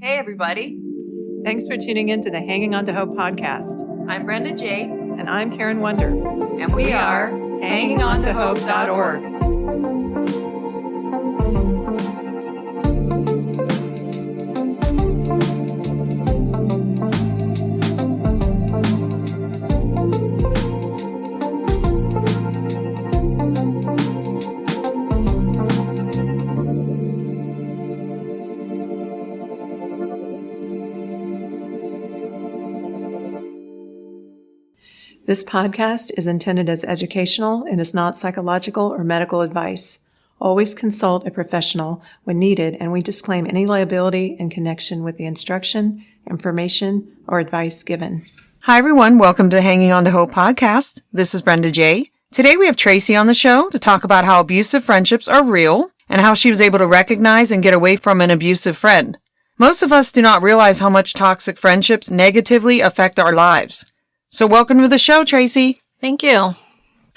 Hey, everybody. Thanks for tuning in to the Hanging On to Hope podcast. I'm Brenda J. And I'm Karen Wonder. And we are HangingOnToHope.org. This podcast is intended as educational and is not psychological or medical advice. Always consult a professional when needed, and we disclaim any liability in connection with the instruction, information, or advice given. Hi, everyone. Welcome to Hanging On to Hope podcast. This is Brenda J. Today we have Traci on the show to talk about how abusive friendships are real and how she was able to recognize and get away from an abusive friend. Most of us do not realize how much toxic friendships negatively affect our lives. So welcome to the show, Traci. Thank you.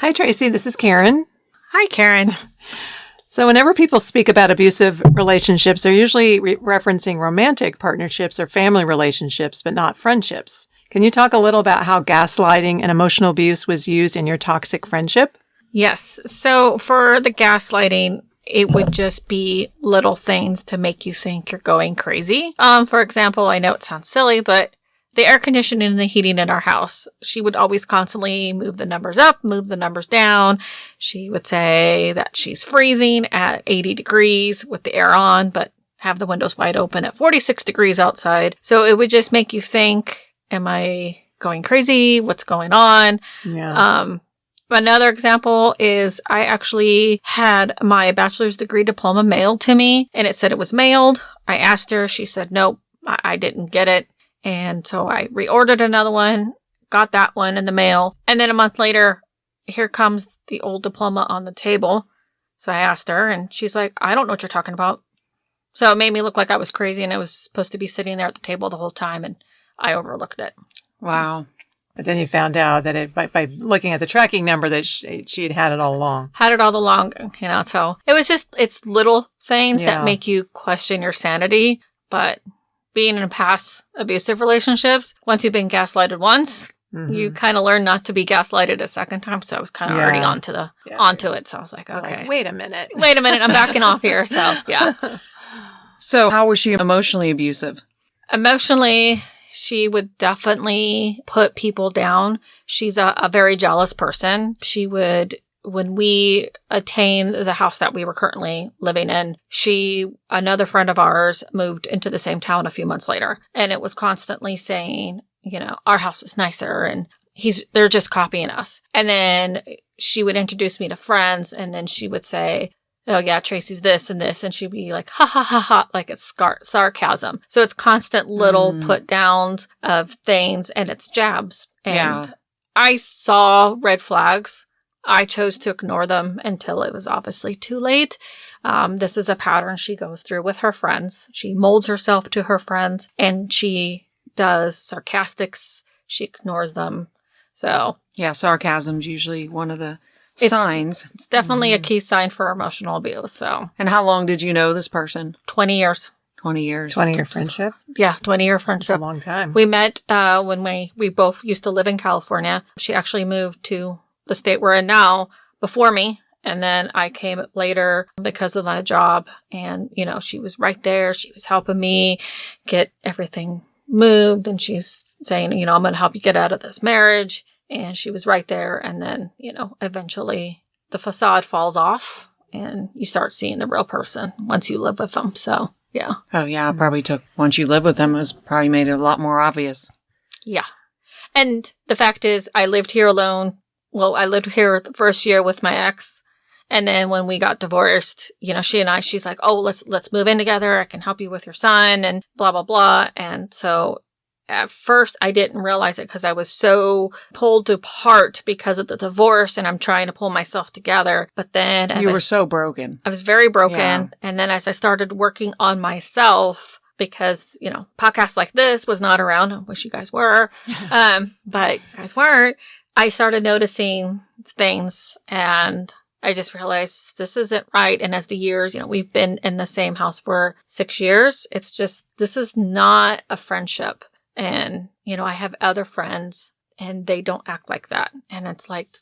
Hi, Traci. This is Karen. Hi, Karen. So whenever people speak about abusive relationships, they're usually referencing romantic partnerships or family relationships, but not friendships. Can you talk a little about how gaslighting and emotional abuse was used in your toxic friendship? Yes. So for the gaslighting, it would just be little things to make you think you're going crazy. For example, I know it sounds silly, but the air conditioning and the heating in our house, she would always constantly move the numbers up, move the numbers down. She would say that she's freezing at 80 degrees with the air on, but have the windows wide open at 46 degrees outside. So it would just make you think, am I going crazy? What's going on? Yeah. Another example is I actually had my bachelor's degree diploma mailed to me, and it said it was mailed. I asked her. She said, nope, I didn't get it. And so I reordered another one, got that one in the mail. And then a month later, here comes the old diploma on the table. So I asked her, and she's like, I don't know what you're talking about. So it made me look like I was crazy, and it was supposed to be sitting there at the table the whole time, and I overlooked it. Wow. But then you found out that by looking at the tracking number that she had had it all along. Had it all along, so it was just, it's little things that make you question your sanity. But being in past abusive relationships, once you've been gaslighted once, you kind of learn not to be gaslighted a second time. So I was kind of already onto it. So I was like, okay. Like, wait a minute. I'm backing off here. So, yeah. So how was she emotionally abusive? Emotionally, she would definitely put people down. She's a very jealous person. She would, when we attained the house that we were currently living in, another friend of ours moved into the same town a few months later. And it was constantly saying, our house is nicer and they're just copying us. And then she would introduce me to friends, and then she would say, oh yeah, Traci's this and this. And she'd be like, ha ha ha ha, like it's sarcasm. So it's constant little put downs of things, and it's jabs. And I saw red flags. I chose to ignore them until it was obviously too late. This is a pattern she goes through with her friends. She molds herself to her friends, and she does sarcastics. She ignores them. So yeah, sarcasm's usually one of the signs. It's definitely a key sign for emotional abuse. So. And how long did you know this person? 20 years. 20 years. 20-year friendship? Yeah, 20-year friendship. That's a long time. We met when we both used to live in California. She actually moved to the state we're in now before me. And then I came later because of my job. And, she was right there. She was helping me get everything moved. And she's saying, I'm going to help you get out of this marriage. And she was right there. And then, eventually the facade falls off and you start seeing the real person once you live with them. So, yeah. Oh, yeah. It probably took, once you live with them, it was probably made it a lot more obvious. Yeah. And the fact is, I lived here alone. Well, I lived here the first year with my ex. And then when we got divorced, she's like, oh, let's move in together. I can help you with your son and blah, blah, blah. And so at first I didn't realize it because I was so pulled apart because of the divorce, and I'm trying to pull myself together. But then you were so broken. I was very broken. Yeah. And then as I started working on myself, because, podcasts like this was not around. I wish you guys were. But you guys weren't. I started noticing things, and I just realized this isn't right. And as the years, we've been in the same house for 6 years. It's just, this is not a friendship. And, I have other friends and they don't act like that. And it's like,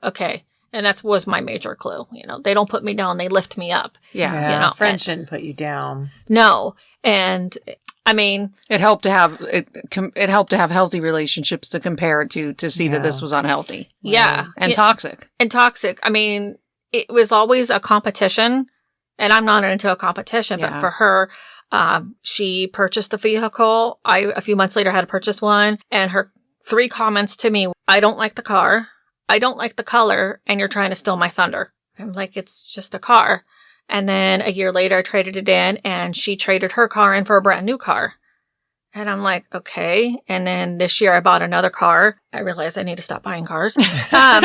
okay. And that was my major clue. They don't put me down. They lift me up. Yeah. Friends shouldn't put you down. No. And I mean, it helped to have healthy relationships to compare it to see that this was unhealthy. Yeah. And toxic. I mean, it was always a competition, and I'm not into a competition, but for her, she purchased a vehicle. A few months later had to purchase one, and her 3 comments to me: I don't like the car, I don't like the color, and you're trying to steal my thunder. I'm like, it's just a car. And then a year later, I traded it in, and she traded her car in for a brand new car. And I'm like, okay. And then this year I bought another car. I realized I need to stop buying cars. You have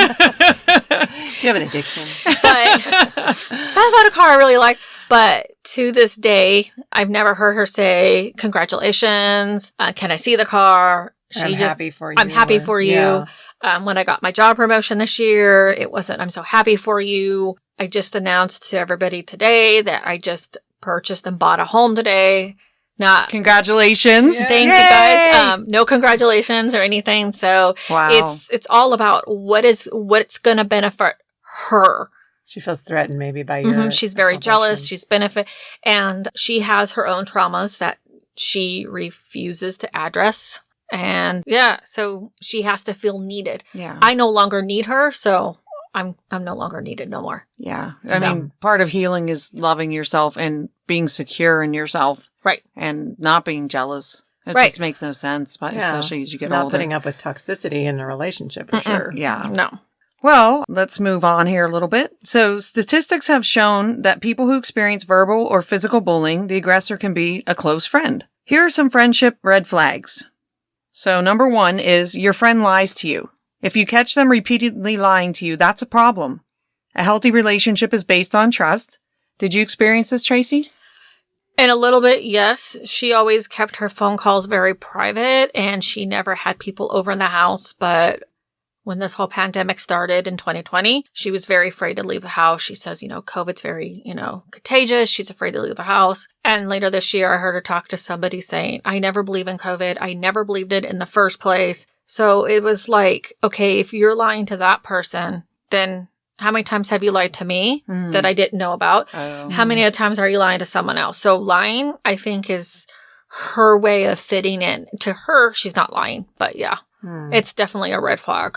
an addiction. But I bought a car I really like. But to this day, I've never heard her say, congratulations. Can I see the car? Happy for you. I'm happy for you. Yeah. When I got my job promotion this year, it wasn't, I'm so happy for you. I just announced to everybody today that I just purchased and bought a home today. Not congratulations. Yeah. Thank you guys. No congratulations or anything. So it's all about what's going to benefit her. She feels threatened maybe by your She's very jealous. She's and she has her own traumas that she refuses to address. And so she has to feel needed. Yeah. I no longer need her, so I'm no longer needed no more. Yeah. I mean, part of healing is loving yourself and being secure in yourself. Right. And not being jealous. It just makes no sense, but especially as you get older. Not putting up with toxicity in a relationship, for sure. Yeah. No. Well, let's move on here a little bit. So statistics have shown that people who experience verbal or physical bullying, the aggressor can be a close friend. Here are some friendship red flags. So number 1 is your friend lies to you. If you catch them repeatedly lying to you, that's a problem. A healthy relationship is based on trust. Did you experience this, Traci? In a little bit, yes. She always kept her phone calls very private, and she never had people over in the house. But when this whole pandemic started in 2020, she was very afraid to leave the house. She says, COVID's very, contagious. She's afraid to leave the house. And later this year, I heard her talk to somebody saying, I never believe in COVID. I never believed it in the first place. So it was like, okay, if you're lying to that person, then how many times have you lied to me that I didn't know about? How many times are you lying to someone else? So lying, I think, is her way of fitting in. To her, she's not lying. But it's definitely a red flag.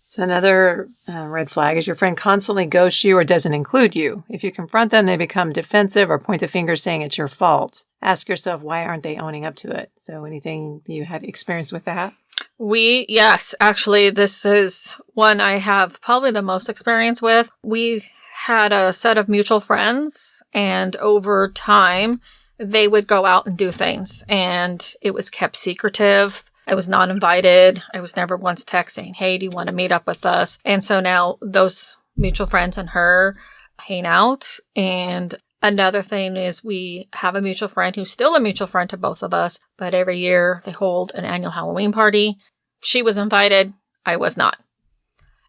So another red flag is your friend constantly ghosts you or doesn't include you. If you confront them, they become defensive or point the finger saying it's your fault. Ask yourself, why aren't they owning up to it? So anything you had experience with that? Yes, actually, this is one I have probably the most experience with. We had a set of mutual friends, and over time, they would go out and do things, and it was kept secretive. I was not invited. I was never once texted saying, hey, do you want to meet up with us? And so now those mutual friends and her hang out. And another thing is we have a mutual friend who's still a mutual friend to both of us, but every year they hold an annual Halloween party. She was invited. I was not.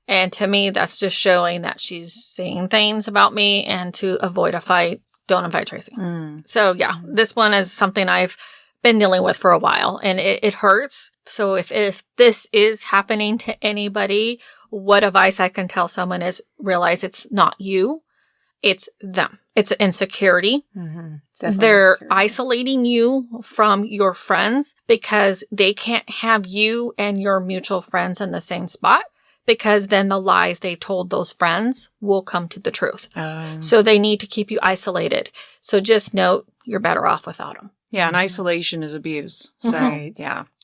And to me, that's just showing that she's saying things about me, and to avoid a fight, don't invite Traci. So this one is something I've been dealing with for a while, and it hurts. So if this is happening to anybody, what advice I can tell someone is realize it's not you, it's them. It's insecurity. They're isolating you from your friends because they can't have you and your mutual friends in the same spot, because then the lies they told those friends will come to the truth. So they need to keep you isolated. So just note, you're better off without them. Yeah, and isolation is abuse. So,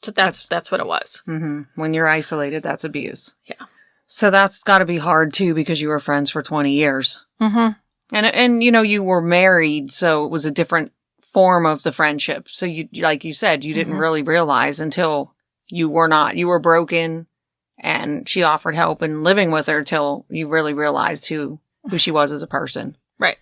So that's what it was. When you're isolated, that's abuse. Yeah. So that's got to be hard, too, because you were friends for 20 years. And you were married, so it was a different form of the friendship. So you, like you said, you didn't really realize until you were broken, and she offered help and living with her till you really realized who she was as a person. Right.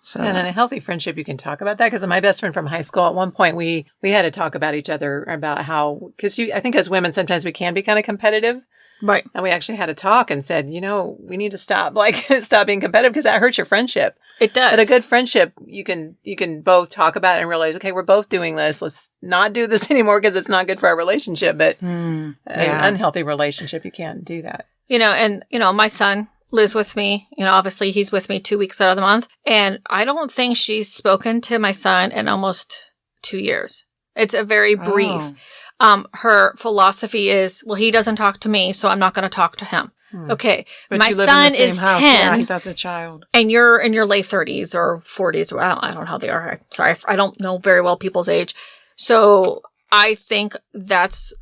So. And in a healthy friendship, you can talk about that. Because my best friend from high school, at one point, we had to talk about each other about how, because I think as women, sometimes we can be kind of competitive. Right. And we actually had a talk and said, we need to stop stop being competitive because that hurts your friendship. It does. But a good friendship, you can both talk about it and realize, okay, we're both doing this. Let's not do this anymore because it's not good for our relationship. But an unhealthy relationship, you can't do that. My son lives with me. Obviously he's with me 2 weeks out of the month. And I don't think she's spoken to my son in almost 2 years. It's a very brief. Her philosophy is, well, he doesn't talk to me, so I'm not going to talk to him. Okay. But my you live son in the same is house. 10. Yeah, that's a child. And you're in your late 30s or 40s. Well, I don't know how they are. Sorry, I don't know very well people's age. So I think that's,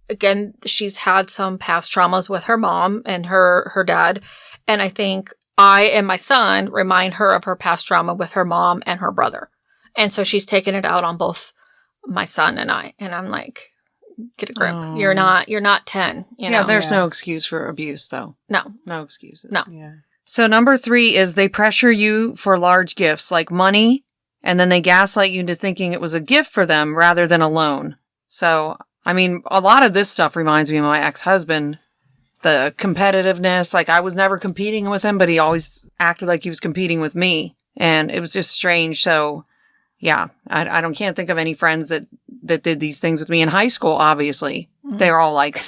again, she's had some past traumas with her mom and her dad. And I think I and my son remind her of her past trauma with her mom and her brother. And so she's taken it out on both my son and I. And I'm like, get a grip. Oh. You're not 10. There's no excuse for abuse, though. No excuses. No. Yeah. So number 3 is they pressure you for large gifts like money, and then they gaslight you into thinking it was a gift for them rather than a loan. So, I mean, a lot of this stuff reminds me of my ex-husband. The competitiveness, like I was never competing with him, but he always acted like he was competing with me. And it was just strange. So, yeah, I can't think of any friends that did these things with me in high school, obviously. Mm-hmm. They're all like,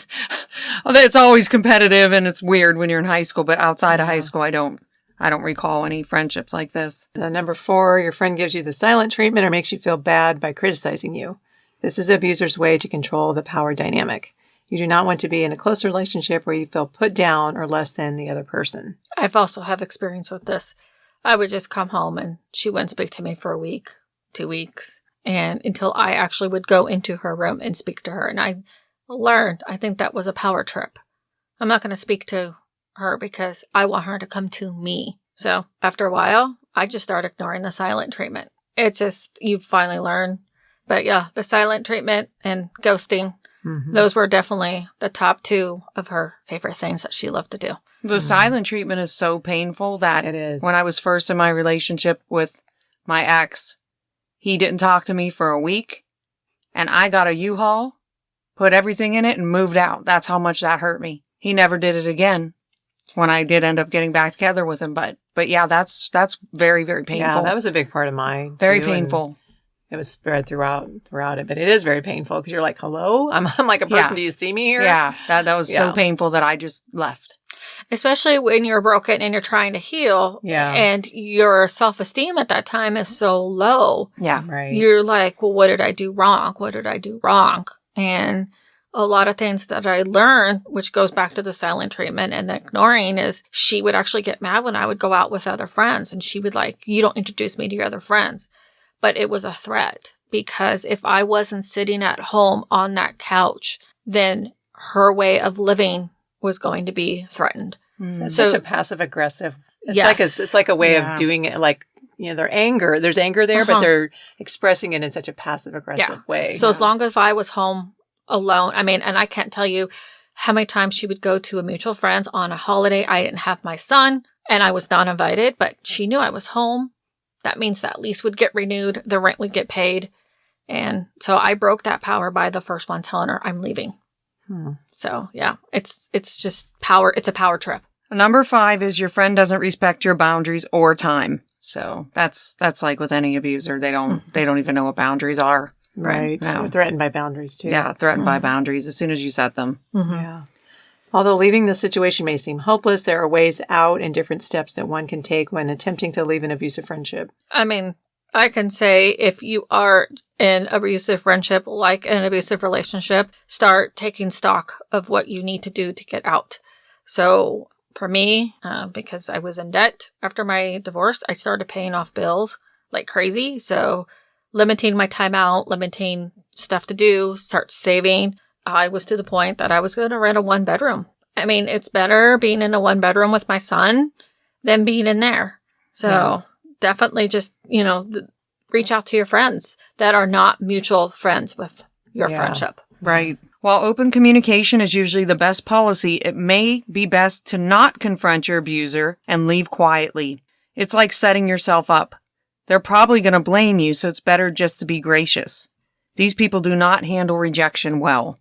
it's always competitive and it's weird when you're in high school. But outside of high school, I don't recall any friendships like this. Number 4, your friend gives you the silent treatment or makes you feel bad by criticizing you. This is an abuser's way to control the power dynamic. You do not want to be in a close relationship where you feel put down or less than the other person. I've also have experience with this. I would just come home and she wouldn't speak to me for a week, 2 weeks, and until I actually would go into her room and speak to her. And I learned, I think that was a power trip. I'm not going to speak to her because I want her to come to me. So after a while, I just started ignoring the silent treatment. It's just, you finally learn. But yeah, the silent treatment and ghosting, those were definitely the top 2 of her favorite things that she loved to do. The silent treatment is so painful that it is. When I was first in my relationship with my ex, he didn't talk to me for a week, and I got a U-Haul, put everything in it, and moved out. That's how much that hurt me. He never did it again when I did end up getting back together with him. But yeah, that's very, very painful. Yeah, that was a big part of mine. Very painful. It was spread throughout it, but it is very painful because you're like, hello? I'm like a person. Do you see me here? Yeah, that was so painful that I just left. Especially when you're broken and you're trying to heal. Yeah. And your self-esteem at that time is so low. Yeah. Right. You're like, well, what did I do wrong? What did I do wrong? And a lot of things that I learned, which goes back to the silent treatment and the ignoring, is she would actually get mad when I would go out with other friends. And she would like, you don't introduce me to your other friends. But it was a threat because if I wasn't sitting at home on that couch, then her way of living was going to be threatened. It's So such a passive aggressive. Yes. It's like a way of doing it. Like, their anger. There's anger there, but they're expressing it in such a passive aggressive way. So as long as I was home alone, and I can't tell you how many times she would go to a mutual friend's on a holiday. I didn't have my son and I was not invited, but she knew I was home. That means that lease would get renewed, the rent would get paid. And so I broke that power by the first one telling her I'm leaving. So yeah, it's just power. It's a power trip. Number 5 is your friend doesn't respect your boundaries or time. So that's like with any abuser. They don't even know what boundaries are. Right. No. They're threatened by boundaries too. Yeah, threatened by boundaries as soon as you set them. Yeah. Although leaving the situation may seem hopeless, there are ways out and different steps that one can take when attempting to leave an abusive friendship. I can say if you are in abusive friendship, like an abusive relationship, start taking stock of what you need to do to get out. So for me, because I was in debt after my divorce, I started paying off bills like crazy. So limiting my time out, limiting stuff to do, start saving. I was to the point that I was going to rent a 1-bedroom. It's better being in a 1-bedroom with my son than being in there. So definitely just, reach out to your friends that are not mutual friends with your friendship. Right. While open communication is usually the best policy, it may be best to not confront your abuser and leave quietly. It's like setting yourself up. They're probably going to blame you, so it's better just to be gracious. These people do not handle rejection well.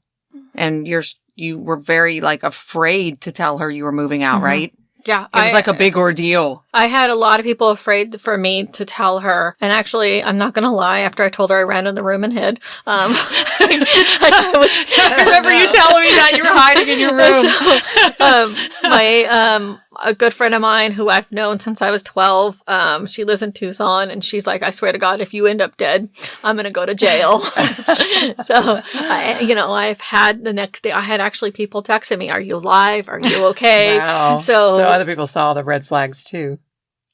And you're you were very like afraid to tell her you were moving out, right? Yeah. It was like a big ordeal. I had a lot of people afraid for me to tell her. And actually, I'm not going to lie, after I told her, I ran in the room and hid. I remember you telling me that you were hiding in your room. A good friend of mine who I've known since I was 12, she lives in Tucson, and she's like, I swear to God, if you end up dead, I'm going to go to jail. So, I've had the next day, I had actually people texting me, are you alive? Are you okay? Wow. So other people saw the red flags too.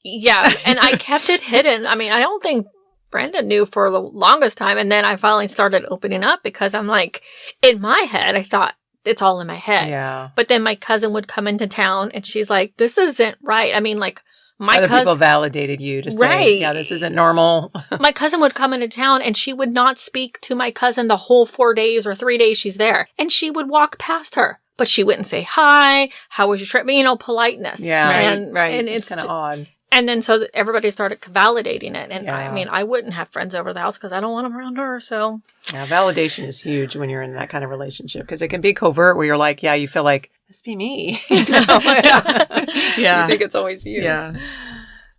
Yeah. And I kept it hidden. I mean, I don't think Brenda knew for the longest time. And then I finally started opening up because I'm like, in my head, I thought, it's all in my head. Yeah. But then my cousin would come into town and she's like, this isn't right. I mean, like, other people validated you to say, yeah, this isn't normal. My cousin would come into town and she would not speak to my cousin the whole 4 days or 3 days she's there. And she would walk past her, but she wouldn't say, hi, how was your trip? Politeness. Yeah. Right. And it's kind of odd. And then so everybody started validating it. And I mean, I wouldn't have friends over the house because I don't want them around her. So yeah, validation is huge when you're in that kind of relationship because it can be covert where you're like, yeah, you feel like, this be me. Yeah. You think it's always you. Yeah.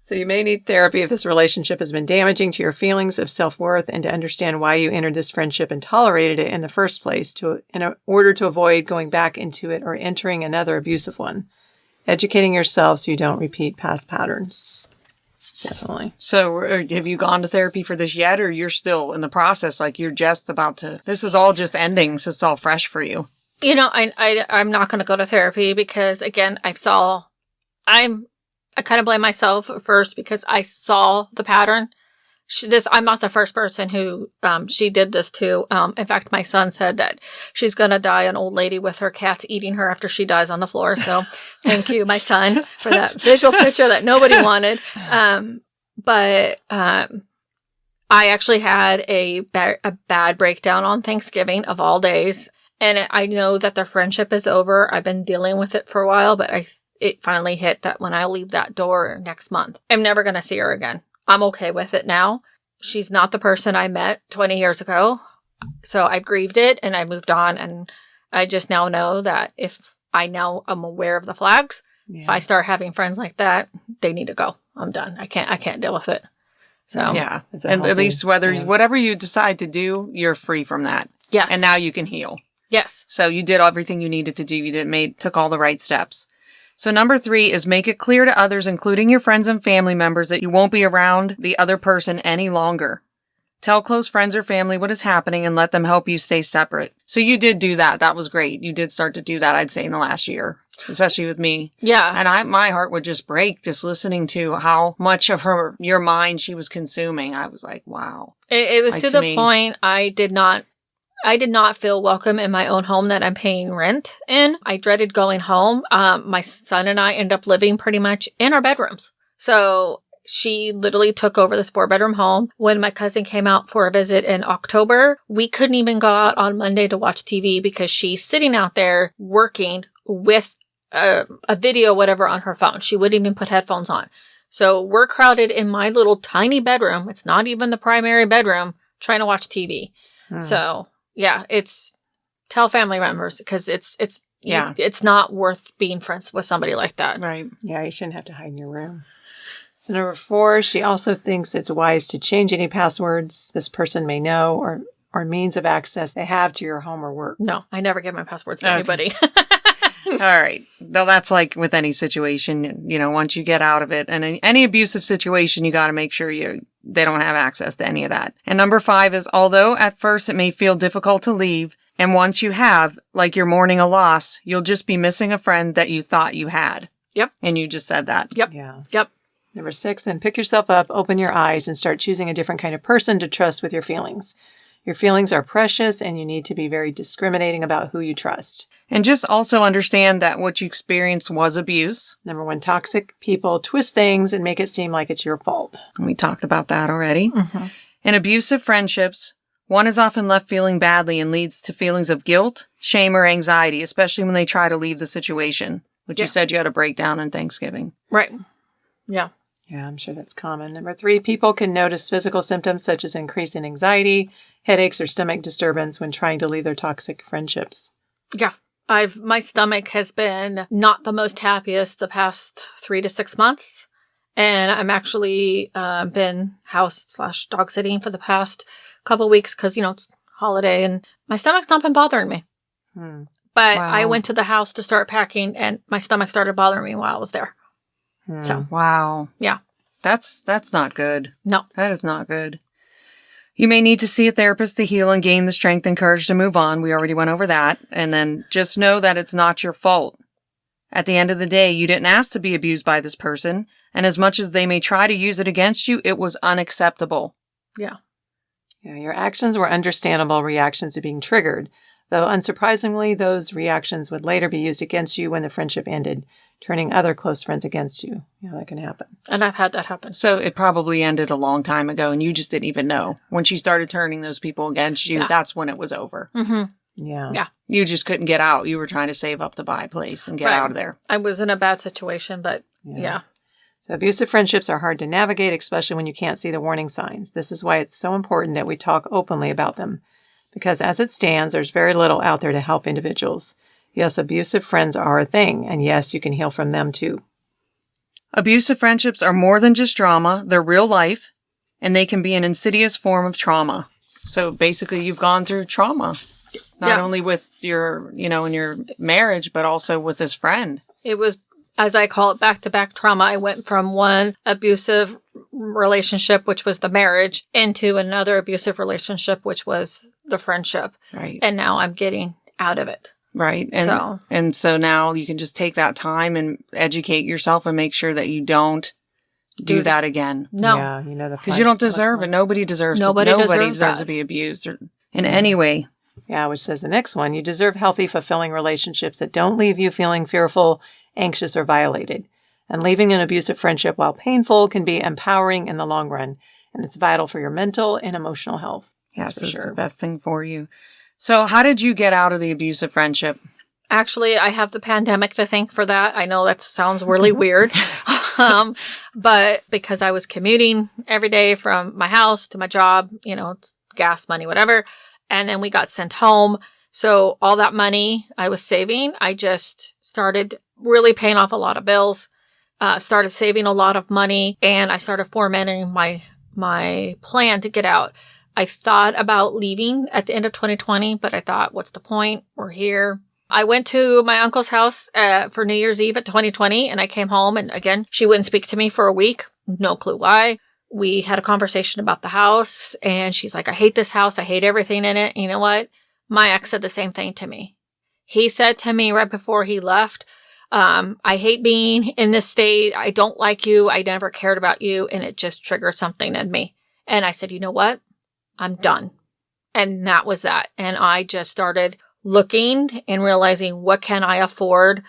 So you may need therapy if this relationship has been damaging to your feelings of self-worth and to understand why you entered this friendship and tolerated it in the first place in order to avoid going back into it or entering another abusive one. Educating yourself so you don't repeat past patterns. Definitely. So have you gone to therapy for this yet, or you're still in the process? Like you're just about to, this is all just ending, so it's all fresh for you. I'm not going to go to therapy because, again, I kind of blame myself first because I saw the pattern. I'm not the first person who she did this to. In fact, my son said that she's going to die an old lady with her cats eating her after she dies on the floor. So thank you, my son, for that visual picture that nobody wanted. But I actually had a bad breakdown on Thanksgiving of all days. And I know that the friendship is over. I've been dealing with it for a while, but it finally hit that when I leave that door next month, I'm never going to see her again. I'm okay with it now. She's not the person I met 20 years ago. So I grieved it and I moved on. And I just now know that if I now am aware of the flags, if I start having friends like that, they need to go. I'm done. I can't deal with it. So yeah. And at least whatever you decide to do, you're free from that. Yes. And now you can heal. Yes. So you did everything you needed to do. You took all the right steps. So number 3 is make it clear to others, including your friends and family members, that you won't be around the other person any longer. Tell close friends or family what is happening and let them help you stay separate. So you did do that. That was great. You did start to do that, I'd say, in the last year, especially with me. Yeah. And my heart would just break just listening to how much of your mind she was consuming. I was like, wow. It was to the point I did not feel welcome in my own home that I'm paying rent in. I dreaded going home. My son and I end up living pretty much in our bedrooms. So she literally took over this 4-bedroom home. When my cousin came out for a visit in October, we couldn't even go out on Monday to watch TV because she's sitting out there working with a video, whatever, on her phone. She wouldn't even put headphones on. So we're crowded in my little tiny bedroom. It's not even the primary bedroom, trying to watch TV. So yeah, tell family members because it's not worth being friends with somebody like that. Right. Yeah, you shouldn't have to hide in your room. So number 4, she also thinks it's wise to change any passwords this person may know or means of access they have to your home or work. No, I never give my passwords to anybody. All right. Though that's like with any situation, once you get out of it and any abusive situation, you got to make sure they don't have access to any of that. And number 5 is, although at first it may feel difficult to leave, and once you have, like you're mourning a loss, you'll just be missing a friend that you thought you had. Yep. And you just said that. Yep. Yeah. Yep. Number 6, then pick yourself up, open your eyes, and start choosing a different kind of person to trust with your feelings. Your feelings are precious, and you need to be very discriminating about who you trust. And just also understand that what you experienced was abuse. Number 1, toxic people twist things and make it seem like it's your fault. We talked about that already. Mm-hmm. In abusive friendships, one is often left feeling badly and leads to feelings of guilt, shame, or anxiety, especially when they try to leave the situation, which you said you had a breakdown on Thanksgiving. Right. Yeah. Yeah, I'm sure that's common. Number 3, people can notice physical symptoms such as increase in anxiety, headaches, or stomach disturbance when trying to leave their toxic friendships. Yeah. My stomach has been not the most happiest the past 3 to 6 months. And I'm actually been house/dog sitting for the past couple weeks because, it's holiday and my stomach's not been bothering me. But Wow. I went to the house to start packing and my stomach started bothering me while I was there. So, Wow. yeah. That's not good. No. That is not good. You may need to see a therapist to heal and gain the strength and courage to move on. We already went over that. And then just know that it's not your fault. At the end of the day, you didn't ask to be abused by this person. And as much as they may try to use it against you, it was unacceptable. Yeah. Yeah, your actions were understandable reactions to being triggered, though unsurprisingly, those reactions would later be used against you when the friendship ended, turning other close friends against you. Yeah, that can happen. And I've had that happen. So it probably ended a long time ago and you just didn't even know. When she started turning those people against you, Yeah. that's when it was over. Mm-hmm. Yeah. Yeah. You just couldn't get out. You were trying to save up to buy a place and get Right. out of there. I was in a bad situation, but yeah. So abusive friendships are hard to navigate, especially when you can't see the warning signs. This is why it's so important that we talk openly about them. Because as it stands, there's very little out there to help individuals. Yes, abusive friends are a thing, and yes, you can heal from them too. Abusive friendships are more than just drama. They're real life, and they can be an insidious form of trauma. So basically, you've gone through trauma, not only with your, in your marriage, but also with this friend. It was, as I call it, back-to-back trauma. I went from one abusive relationship, which was the marriage, into another abusive relationship, which was the friendship. Right. And now I'm getting out of it. Right. So now you can just take that time and educate yourself and make sure that you don't do that again. No. Yeah, the Because you don't deserve it. Nobody deserves Nobody deserves to that. be abused in any way. Yeah, which says the next one, you deserve healthy, fulfilling relationships that don't leave you feeling fearful, anxious, or violated. And leaving an abusive friendship, while painful, can be empowering in the long run. And it's vital for your mental and emotional health. Yes, That's for it's sure. the best thing for you. So how did you get out of the abusive friendship? Actually, I have the pandemic to thank for that. I know that sounds really weird. But because I was commuting every day from my house to my job, it's gas money, whatever. And then we got sent home. So all that money I was saving, I just started really paying off a lot of bills, started saving a lot of money, and I started formatting my plan to get out. I thought about leaving at the end of 2020, but I thought, what's the point? We're here. I went to my uncle's house for New Year's Eve at 2020, and I came home, and again, she wouldn't speak to me for a week. No clue why. We had a conversation about the house, and she's like, I hate this house. I hate everything in it. You know what? My ex said the same thing to me. He said to me right before he left, I hate being in this state. I don't like you. I never cared about you. And it just triggered something in me. And I said, you know what? I'm done. And that was that. And I just started looking and realizing, what can I afford?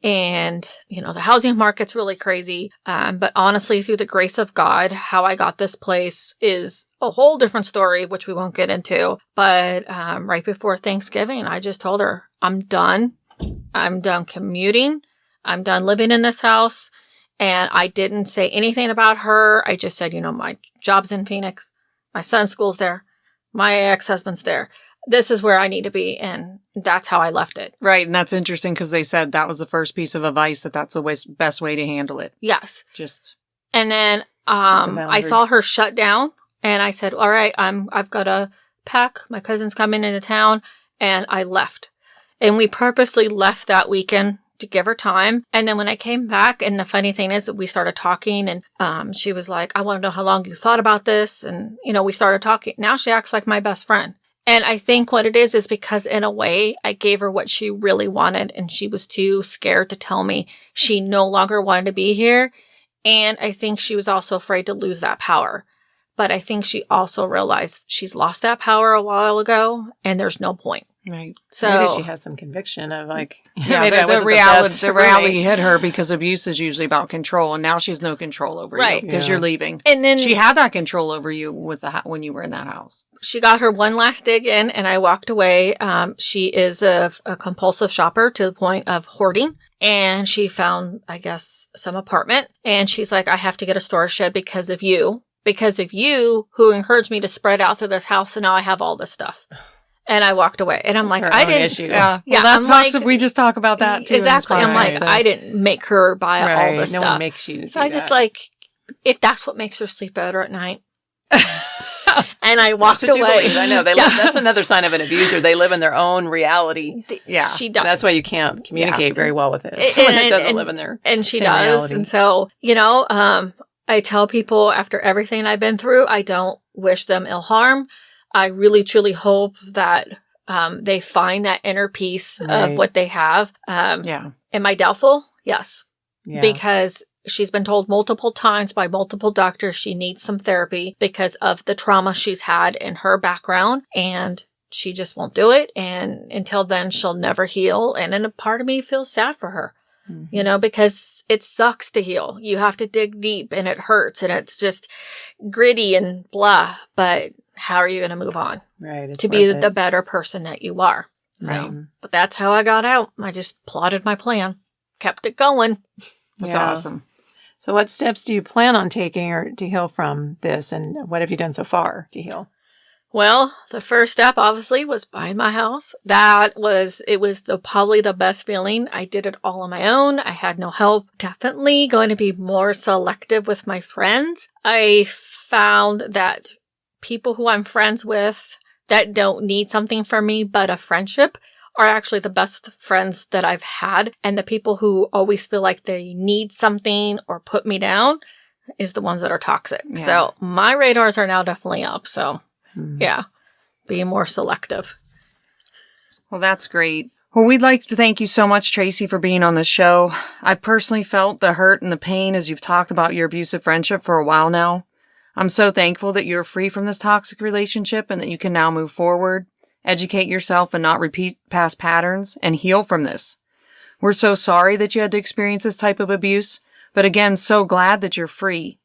And, the housing market's really crazy. But honestly, through the grace of God, how I got this place is a whole different story, which we won't get into. But right before Thanksgiving, I just told her, I'm done. I'm done commuting. I'm done living in this house. And I didn't say anything about her. I just said, my job's in Phoenix. My son's school's there. My ex-husband's there. This is where I need to be. And that's how I left it. Right. And that's interesting because they said that was the first piece of advice, that's the best way to handle it. Yes. Just. And then I saw her shut down and I said, all right, I've got to pack. My cousin's coming into town. And I left. And we purposely left that weekend to give her time. And then when I came back, and the funny thing is that we started talking and she was like, I want to know how long you thought about this. And, we started talking. Now she acts like my best friend. And I think what it is because in a way I gave her what she really wanted and she was too scared to tell me she no longer wanted to be here. And I think she was also afraid to lose that power. But I think she also realized she's lost that power a while ago and there's no point. Right. So maybe she has some conviction of Yeah, maybe the reality reality hit her because abuse is usually about control, and now she has no control over you because you're leaving. And then she had that control over you with when you were in that house. She got her one last dig in, and I walked away. She is a compulsive shopper to the point of hoarding, and she found, I guess, some apartment, and she's like, I have to get a storage shed because of you who encouraged me to spread out through this house, and now I have all this stuff. And I walked away. And I'm like, her I own didn't. issue. Yeah. Yeah, Well, that's I'm like- toxic. We just talk about that too. Exactly. In I'm this like, podcast, I didn't make her buy all this No stuff. one makes you So do I just that. like, if that's what makes her sleep better at night. And I walked That's what away. you believe. I know. That's another sign of an abuser. They live in their own reality. Yeah. She does. That's why you can't communicate very well with it. And- Someone that doesn't and- live in their And she same does. reality. And so, I tell people after everything I've been through, I don't wish them ill harm. I really, truly hope that they find that inner peace Right. of what they have. Yeah. Am I doubtful? Yes. Yeah. Because she's been told multiple times by multiple doctors she needs some therapy because of the trauma she's had in her background. And she just won't do it. And until then, she'll never heal. And then a part of me feels sad for her, because it sucks to heal. You have to dig deep and it hurts and it's just gritty and blah. But how are you going to move on Right. It's to be worth it. the better person that you are? Right. So, but that's how I got out. I just plotted my plan, kept it going. That's Yeah. awesome. So what steps do you plan on taking or to heal from this? And what have you done so far to heal? Well, the first step obviously was buying my house. It was probably the best feeling. I did it all on my own. I had no help. Definitely going to be more selective with my friends. I found that people who I'm friends with that don't need something from me but a friendship are actually the best friends that I've had. And the people who always feel like they need something or put me down is the ones that are toxic. Yeah. So my radars are now definitely up. So Hmm. yeah, being more selective. Well, that's great. Well, we'd like to thank you so much, Traci, for being on the show. I've personally felt the hurt and the pain as you've talked about your abusive friendship for a while now. I'm so thankful that you're free from this toxic relationship and that you can now move forward, educate yourself and not repeat past patterns, and heal from this. We're so sorry that you had to experience this type of abuse, but again, so glad that you're free.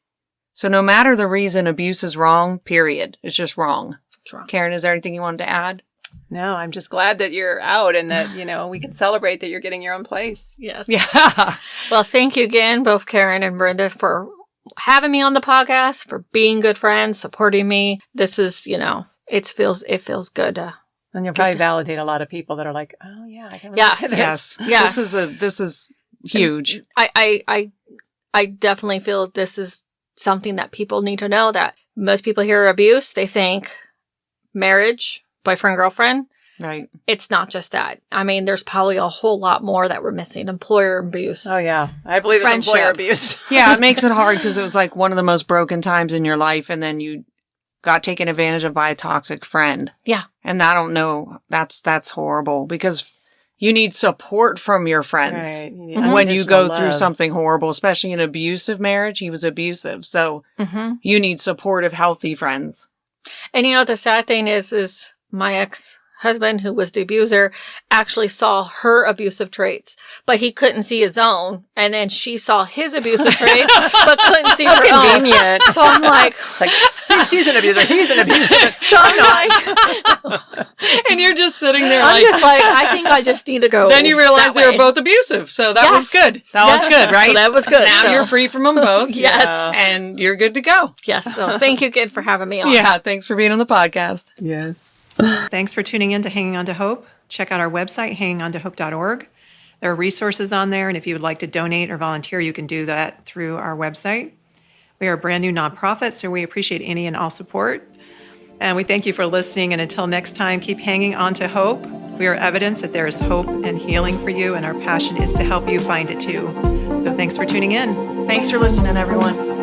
So no matter the reason, abuse is wrong, period. It's just wrong. It's wrong. Karen, is there anything you wanted to add? No, I'm just glad that you're out and that, we can celebrate that you're getting your own place. Yes. Yeah. Well, thank you again, both Karen and Brenda, for having me on the podcast, for being good friends, supporting me. This is, it feels good. And you'll probably validate a lot of people that are like, oh yeah, I can relate Yes. to this. Yes. Yes. This is huge. I definitely feel this is something that people need to know, that most people hear abuse, they think marriage, boyfriend, girlfriend. Right. It's not just that. I mean, there's probably a whole lot more that we're missing. Employer abuse. Oh yeah, I believe in Friendship. employer abuse. Yeah, it makes it hard because it was like one of the most broken times in your life, and then you got taken advantage of by a toxic friend. Yeah. And I don't know, that's horrible because you need support from your friends. Right. You need When you go unconditional through love. something horrible, especially an abusive marriage, he was abusive. So Mm-hmm. you need supportive, healthy friends. And the sad thing is my ex-husband, who was the abuser, actually saw her abusive traits, but he couldn't see his own. And then she saw his abusive traits, but couldn't see her own. Convenient. So I'm like, It's like she's an abuser, he's an abuser. But so I'm not. And you're just sitting there I'm just like, I think I just need to go. then you realize that they were way. both abusive. So that Yes. was good. That was Yes. good, right? So that was good. Now So- you're free from them both. Yes. Yeah. And you're good to go. Yes. So thank you again for having me on. Yeah. Thanks for being on the podcast. yes. Thanks for tuning in to Hanging On to Hope. Check out our website, hangingontohope.org. There are resources on there, and if you would like to donate or volunteer, you can do that through our website. We are a brand new nonprofit, so we appreciate any and all support. And we thank you for listening, and until next time, keep hanging on to hope. We are evidence that there is hope and healing for you, and our passion is to help you find it too. So thanks for tuning in. Thanks for listening, everyone.